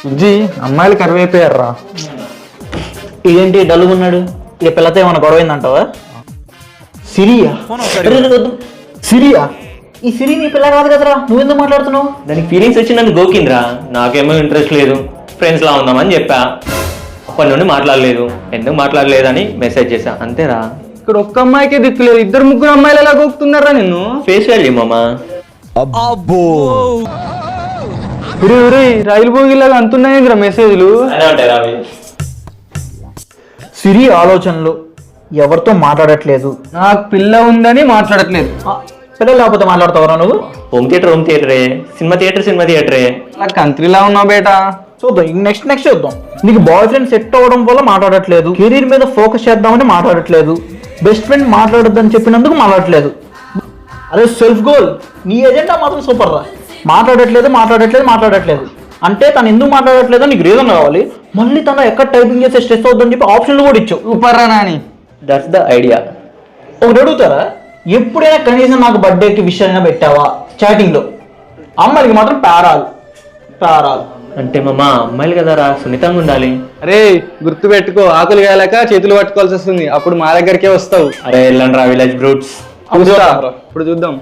ఉజ్జి అమ్మాయిలు కరివైపోయారా. ఇదేంటి డల్లుగున్నాడు? ఇక పిల్లతో ఏమైనా గొడవైందంటావా? సిరియా సిరియా ఈ సిరి నీ పిల్ల కాదు కదరా, నువ్వెందుకు మాట్లాడుతున్నావు? దానికి ఫీలింగ్స్ వచ్చి నన్ను గోకిందిరా. నాకేమో ఇంట్రెస్ట్ లేదు, ఫ్రెండ్స్ లా ఉందామని చెప్పా. అప్పటి నుండి మాట్లాడలేదు. ఎందుకు మాట్లాడలేదని మెసేజ్ చేశా, అంతేరా. ఇక్కడ ఒక్క అమ్మాయికే దిక్కులేదు, ఇద్దరు ముగ్గురు అమ్మాయిలు ఎలా గోకుతున్నారా నిన్ను? ఫేస్ వాల్యూ మామా. రైలు బోగిలాగా అంతున్నాయిరా మెసేజ్లు. సిరి ఆలోచనలు ఎవరితో మాట్లాడట్లేదు, నాకు పిల్ల ఉందని మాట్లాడట్లేదు. పిల్లలు లేకపోతే మాట్లాడతావరా నువ్వు? హోమ్ థియేటరే, సినిమా థియేటరే. అలా కంట్రీలా ఉన్నావు బేటా. చూద్దాం, నెక్స్ట్ చూద్దాం. నీకు బాయ్ ఫ్రెండ్ సెట్ అవ్వడం వల్ల మాట్లాడట్లేదు, కెరీర్ మీద ఫోకస్ చేద్దామని మాట్లాడట్లేదు, బెస్ట్ ఫ్రెండ్ మాట్లాడొద్దని చెప్పినందుకు మాట్లాడట్లేదు. అదే సెల్ఫ్ గోల్, నీ ఏజెండా మాత్రం సూపర్ రా. మాట్లాడట్లేదు అంటే తను ఎందుకు మాట్లాడట్లేదో నీకు రీజన్ కావాలి. మళ్ళీ తను ఎక్కడ టైపింగ్ చేస్తే స్ట్రెస్ అవుతుందని చెప్పి ఆప్షన్లు కూడా ఇచ్చావు. సూపర్ రా నాని. That's the idea. ఒకటి అడుగుతారా, ఎప్పుడైనా కనీసం నాకు బర్త్డేకి విష్ అయినా పెట్టావా చాటింగ్లో? అమ్మాయికి మాత్రం పేరాలు. అంటే మామా అమ్మాయిలు కదరా, సున్నితంగా ఉండాలి. అరే గుర్తు పెట్టుకో, ఆకులు కాలేక చేతులు పట్టుకోవాల్సి వస్తుంది, అప్పుడు మా దగ్గరికే వస్తావు. అరే వెళ్ళండి రా విలేజ్ బ్రూట్స్. ఇప్పుడు చూద్దాం.